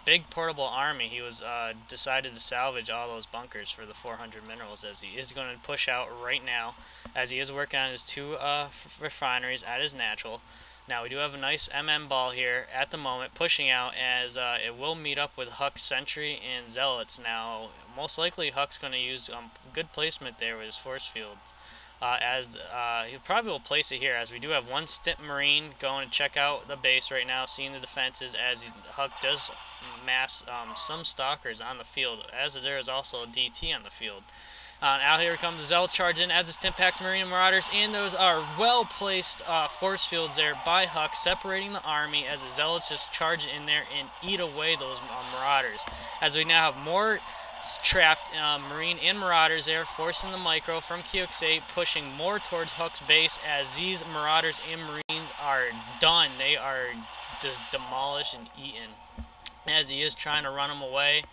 big portable army, he was decided to salvage all those bunkers for the 400 minerals, as he is going to push out right now, as he is working on his two refineries at his natural. Now we do have a nice ball here at the moment, pushing out, as it will meet up with HuK Sentry and Zealots. Now, most likely HuK's going to use good placement there with his force fields. He probably will place it here, as we do have one Stint Marine going to check out the base right now, seeing the defenses, as HuK does mass some Stalkers on the field, as there is also a DT on the field. Out here comes the Zealot charge in as the Stimpack Marine and Marauders, and those are well-placed force fields there by HuK, separating the army as the Zealots just charge in there and eat away those Marauders. As we now have more trapped Marine and Marauders there, forcing the micro from QX8, pushing more towards HuK's base, as these Marauders and Marines are done. They are just demolished and eaten, as he is trying to run them away.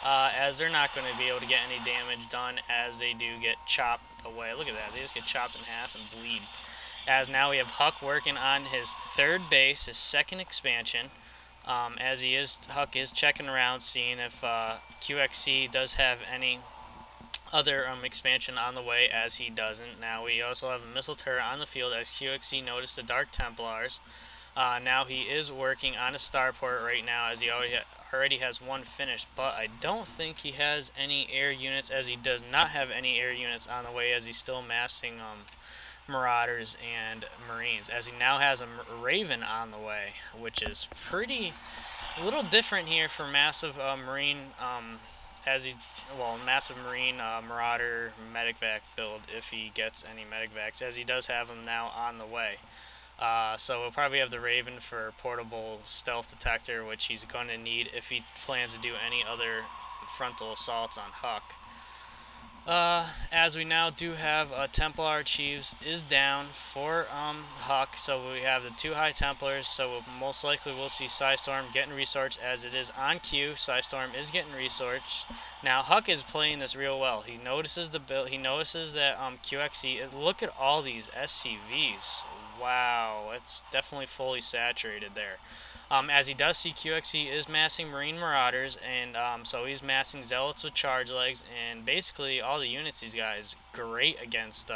As they're not going to be able to get any damage done, as they do get chopped away. Look at that, they just get chopped in half and bleed. As now we have HuK working on his third base, his second expansion. As HuK is checking around, seeing if QXC does have any other expansion on the way, as he doesn't. Now we also have a missile turret on the field, as QXC noticed the Dark Templars. Now he is working on a starport right now, as he already has one finished, but I don't think he has any air units, as he does not have any air units on the way, as he's still massing Marauders and Marines, as he now has a Raven on the way, which is a little different here for massive Marine, massive Marine Marauder Medicvac build, if he gets any Medicvacs, as he does have them now on the way. So we'll probably have the Raven for portable stealth detector, which he's going to need if he plans to do any other frontal assaults on HuK. As we now do have Templar Chiefs is down for HuK, so we have the two High Templars, so most likely we'll see Psystorm getting researched, as it is on cue. Psystorm is getting researched. Now HuK is playing this real well. He notices the build. He notices that QXC. Look at all these SCVs. Wow, it's definitely fully saturated there. As he does see QXC is massing Marine Marauders, and so he's massing Zealots with charge legs, and basically all the units he's got is great against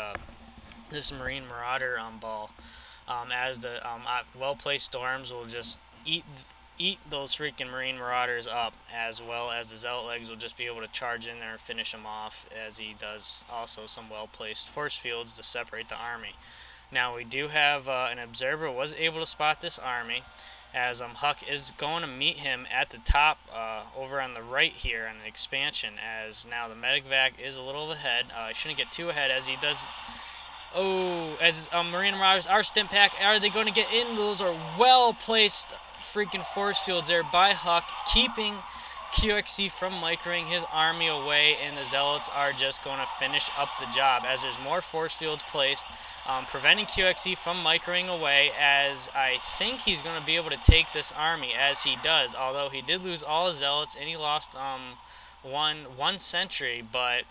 this Marine Marauder ball. As the well-placed Storms will just eat those freaking Marine Marauders up, as well as the Zealot legs will just be able to charge in there and finish them off, as he does also some well-placed force fields to separate the army. Now we do have an observer was able to spot this army, as HuK is going to meet him at the top over on the right here on the expansion, as now the Medicvac is a little ahead. He shouldn't get too ahead, as he does. Oh, as Marine Marauders are Stimpack, are they going to get in? Those are well-placed freaking force fields there by HuK, keeping QXC from microing his army away, and the Zealots are just going to finish up the job, as there's more force fields placed, preventing QXC from microing away, as I think he's going to be able to take this army, as he does, although he did lose all his Zealots and he lost one sentry, but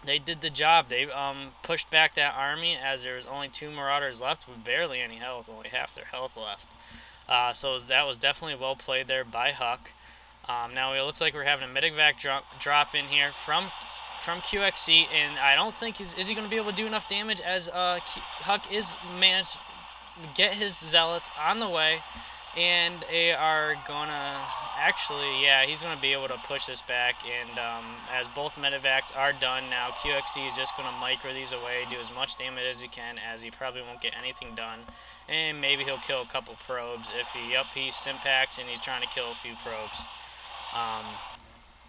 they did the job. They pushed back that army, as there was only two Marauders left with barely any health, only half their health left. So that was definitely well played there by HuK. Now it looks like we're having a Medicvac drop in here from QXC, and I don't think is he going to be able to do enough damage, as HuK is managed to get his Zealots on the way, and they are going to actually, yeah, he's going to be able to push this back, and as both Medivacs are done now, QXC is just going to micro these away, do as much damage as he can, as he probably won't get anything done, and maybe he'll kill a couple probes if he Stimpacks and he's trying to kill a few probes.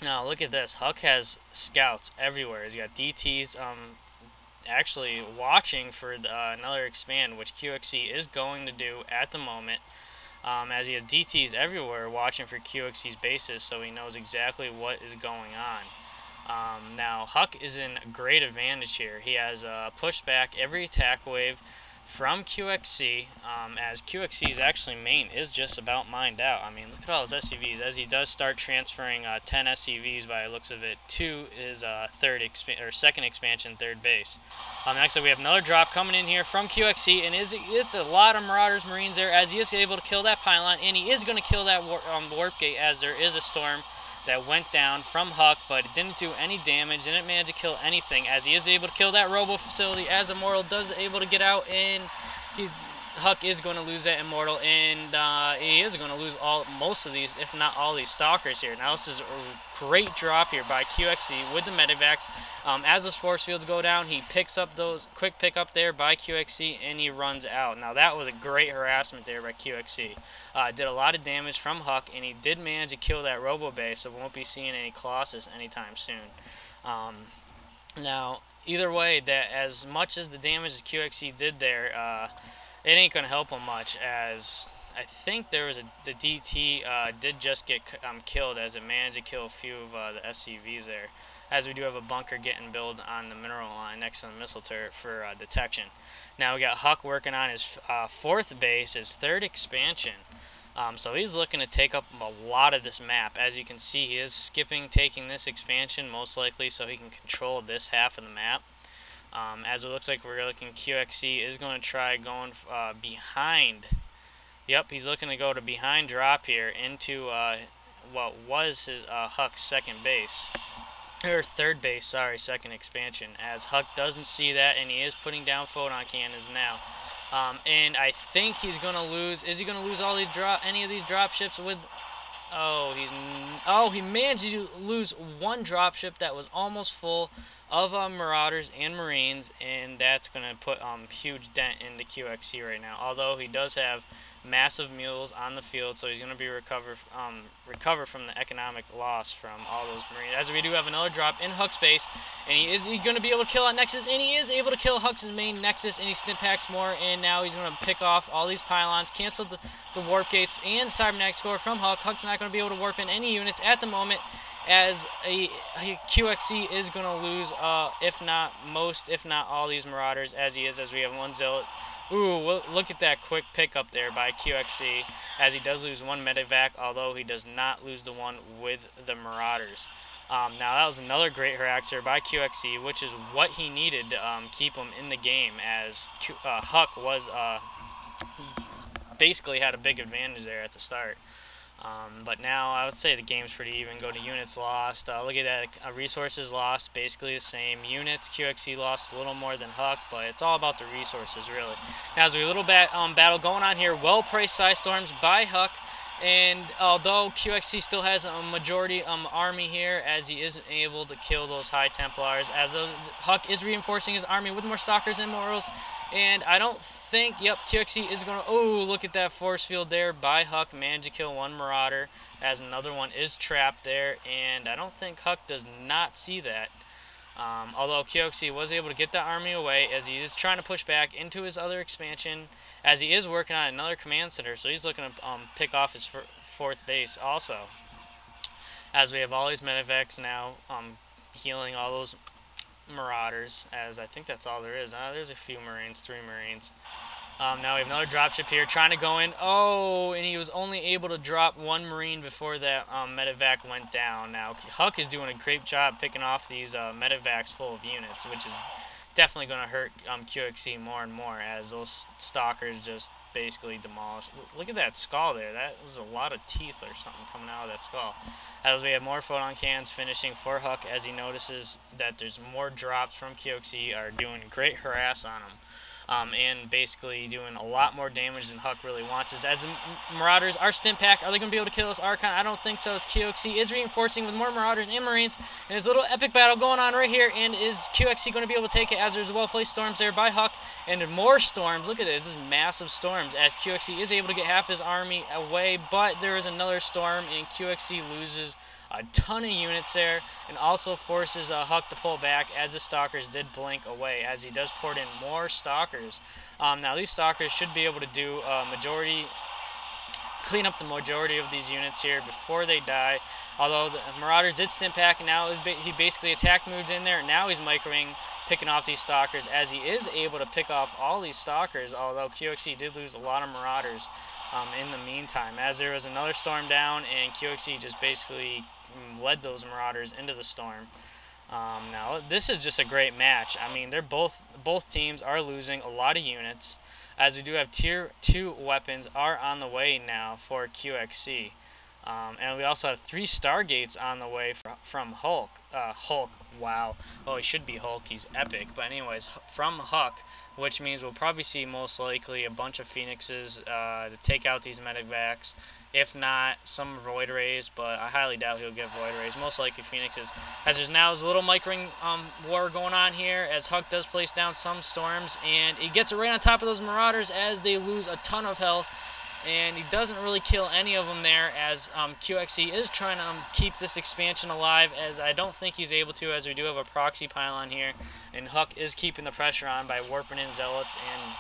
Now look at this. HuK has scouts everywhere. He's got DTs actually watching for another expand, which QXC is going to do at the moment, as he has DTs everywhere watching for QXC's bases, so he knows exactly what is going on. Now HuK is in great advantage here. He has pushed back every attack wave from QXC, as QXC's actually main is just about mined out. I mean, look at all his SCVs, as he does start transferring 10 SCVs by the looks of it to his second expansion, third base. Next up, we have another drop coming in here from QXC, and it's a lot of Marauders Marines there, as he is able to kill that pylon, and he is going to kill that warp gate, as there is a storm that went down from HuK, but it didn't do any damage, didn't manage to kill anything, as he is able to kill that robo facility, as Immortal does able to get out, and HuK is going to lose that Immortal, and he is going to lose most of these, if not all these Stalkers here. Now this is a great drop here by QXC with the Medivacs. As those force fields go down, he picks up those, quick pick up there by QXC, and he runs out. Now that was a great harassment there by QXC. Did a lot of damage from HuK, and he did manage to kill that Robo Base, so we won't be seeing any Colossus anytime soon. Now, either way, that as much as the damage that QXC did there, it ain't going to help him much, as I think there was the DT did just get killed, as it managed to kill a few of the SCVs there, as we do have a bunker getting built on the mineral line next to the missile turret for detection. Now we got HuK working on his fourth base, his third expansion. So he's looking to take up a lot of this map. As you can see, he is taking this expansion most likely, so he can control this half of the map. As it looks like we're looking, QXC is going to try going behind. Yep, he's looking to go to behind drop here into what was his HuK's second base. Or third base, sorry, second expansion. As HuK doesn't see that, and he is putting down photon cannons now. And I think he's going to lose. Is he going to lose all these any of these drop ships with... he managed to lose one dropship that was almost full of Marauders and Marines, and that's going to put huge dent into QXC right now. Although he does have massive mules on the field, so he's going to be recover from the economic loss from all those Marines. As we do have another drop in HuK's base, and is he going to be able to kill on Nexus? And he is able to kill HuK's main Nexus, and he stim packs more, and now he's going to pick off all these pylons, cancel the warp gates and cybernetic score from HuK. HuK's not going to be able to warp in any units at the moment, as QXC is going to lose, if not most, if not all these Marauders, as we have one Zealot. Ooh, look at that quick pickup there by QXC, as he does lose one Medivac, although he does not lose the one with the Marauders. Now that was another great harassment by QXC, which is what he needed to keep him in the game, as HuK was basically had a big advantage there at the start. But now I would say the game's pretty even. Go to units lost. Look at that. Resources lost, basically the same. Units, QXC lost a little more than HuK, but it's all about the resources, really. Now, there's a little battle going on here. Well-priced Psy Storms by HuK. And although QXC still has a majority army here, as he isn't able to kill those High Templars, as HuK is reinforcing his army with more Stalkers and Mortals. And I don't think, yep, QXC is going to, oh, look at that force field there by HuK, managed to kill one Marauder, as another one is trapped there, and I don't think HuK does not see that. Although QXC was able to get that army away, as he is trying to push back into his other expansion, as he is working on another command center, so he's looking to pick off his fourth base also. As we have all these Medivacs now healing all those Marauders, as I think that's all there is. There's a few Marines, 3 Marines. Now we have another dropship here trying to go in. Oh, and he was only able to drop one Marine before that Medivac went down. Now HuK is doing a great job picking off these Medivacs full of units, which is definitely going to hurt QXC more and more, as those Stalkers just basically demolished. Look at that skull there. That was a lot of teeth or something coming out of that skull. As we have more photon cannons finishing for HuK, as he notices that there's more drops from QXC are doing great harass on him. And basically doing a lot more damage than HuK really wants. As the Marauders are stim pack, are they going to be able to kill this Archon? I don't think so, as QXC is reinforcing with more Marauders and Marines. And there's a little epic battle going on right here, and is QXC going to be able to take it, as there's well-placed storms there by HuK, and more storms. Look at this, this is massive storms, as QXC is able to get half his army away, but there is another storm, and QXC loses a ton of units there, and also forces HuK to pull back, as the Stalkers did blink away, as he does port in more Stalkers. Now these Stalkers should be able to do clean up the majority of these units here before they die. Although the Marauders did stim pack, and now he basically attack moved in there, and now he's microing picking off these stalkers, as he is able to pick off all these stalkers, although QXE did lose a lot of marauders in the meantime, as there was another storm down, and QXE just basically led those marauders into the storm. Now, this is just a great match. I mean, both teams are losing a lot of units, as we do have Tier 2 weapons are on the way now for QXE. And we also have 3 Stargates on the way from HuK. HuK, wow. Oh, he should be HuK. He's epic. But anyways, from HuK, which means we'll probably see most likely a bunch of Phoenixes to take out these Medivacs. If not, some Void Rays, but I highly doubt he'll get Void Rays. Most likely Phoenixes. As there's now a little micring war going on here, as HuK does place down some storms, and he gets it right on top of those Marauders as they lose a ton of health. And he doesn't really kill any of them there, as QXE is trying to keep this expansion alive, as I don't think he's able to, as we do have a proxy pylon here, and HuK is keeping the pressure on by warping in Zealots and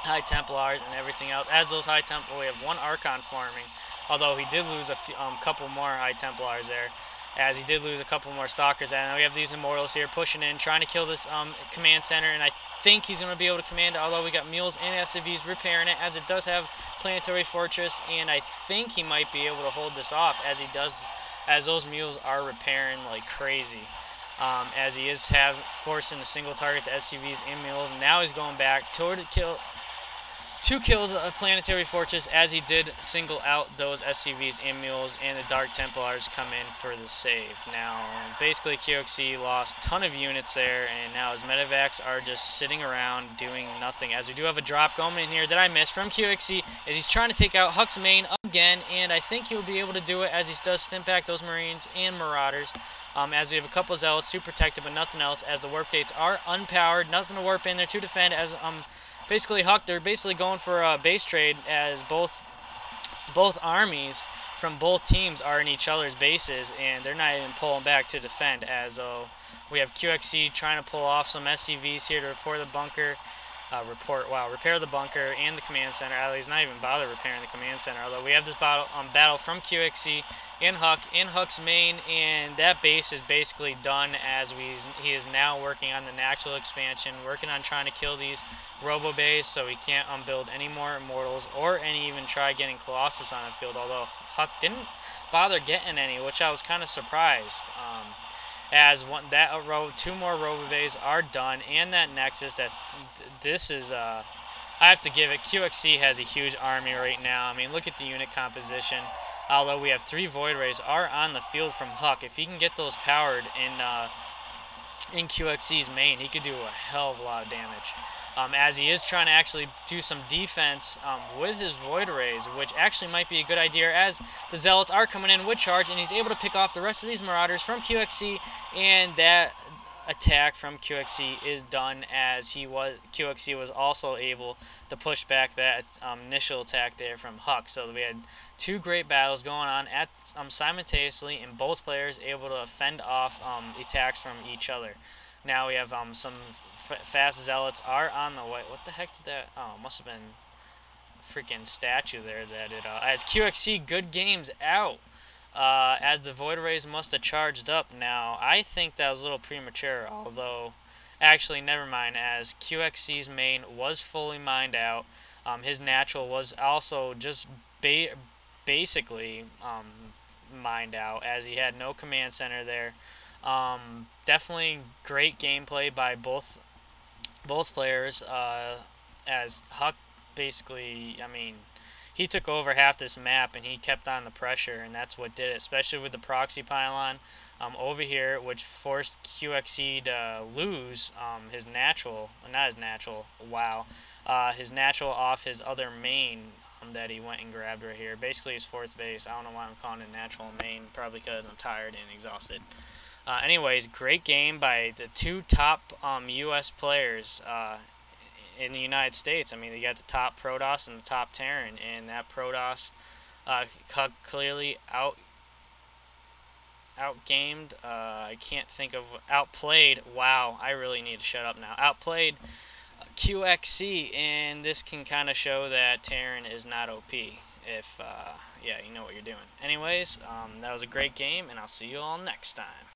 High Templars and everything else. As those High Templars, we have 1 Archon farming, although he did lose a couple more High Templars there, as he did lose a couple more Stalkers. And we have these Immortals here pushing in, trying to kill this command center, and I think he's going to be able to command it, although we got Mules and SCVs repairing it, as it does have Planetary Fortress, and I think he might be able to hold this off, as he does, as those Mules are repairing like crazy. As he is forcing a single target to SCVs and Mules, and now he's going back toward to kill the Planetary Fortress, as he did single out those SCVs and Mules, and the Dark Templars come in for the save. Now, basically QXE lost a ton of units there, and now his Medivacs are just sitting around doing nothing, as we do have a drop going in here that I missed from QXE, as he's trying to take out HuK's main again, and I think he'll be able to do it, as he does stimp back those Marines and Marauders. As we have a couple of Zealots to protect it, but nothing else, as the warp gates are unpowered, nothing to warp in there to defend, as basically HuK, they're basically going for a base trade, as both armies from both teams are in each other's bases, and they're not even pulling back to defend, as we have QXE trying to pull off some SCVs here to repair the bunker, and the command center. He's not even bothered repairing the command center, although we have this battle from QXE in HuK, in HuK's main, and that base is basically done, as he is now working on the natural expansion, working on trying to kill these Robo Bays, so he can't build any more Immortals, or even try getting Colossus on the field, although HuK didn't bother getting any, which I was kind of surprised. As 2 more Robo Bays are done, and that Nexus, I have to give it, QXE has a huge army right now. I mean, look at the unit composition. Although we have 3 Void Rays are on the field from HuK. If he can get those powered in QXE's main, he could do a hell of a lot of damage. As he is trying to actually do some defense with his Void Rays, which actually might be a good idea, as the Zealots are coming in with charge, and he's able to pick off the rest of these Marauders from QXE, and that attack from QXE is done, as QXE was also able to push back that initial attack there from HuK. So we had 2 great battles going on at simultaneously, and both players able to fend off attacks from each other. Now we have some fast Zealots are on the way. What the heck did that? Oh, it must have been a freaking statue there that it. As QXE good games out. As the Void Rays must have charged up. Now, I think that was a little premature, although, actually, never mind, as QXE's main was fully mined out. His natural was also just basically mined out, as he had no command center there. Definitely great gameplay by both players, as HuK basically, I mean, he took over half this map, and he kept on the pressure, and that's what did it, especially with the proxy pylon over here, which forced QXE to lose his natural off his other main that he went and grabbed right here. Basically his 4th base. I don't know why I'm calling it natural main, probably because I'm tired and exhausted. Anyways, great game by the 2 top U.S. players in the United States. I mean, you got the top Protoss and the top Terran, and that Protoss clearly outgamed. I can't think of outplayed. Wow, I really need to shut up now. Outplayed QXE, and this can kind of show that Terran is not OP. If yeah, you know what you're doing. Anyways, that was a great game, and I'll see you all next time.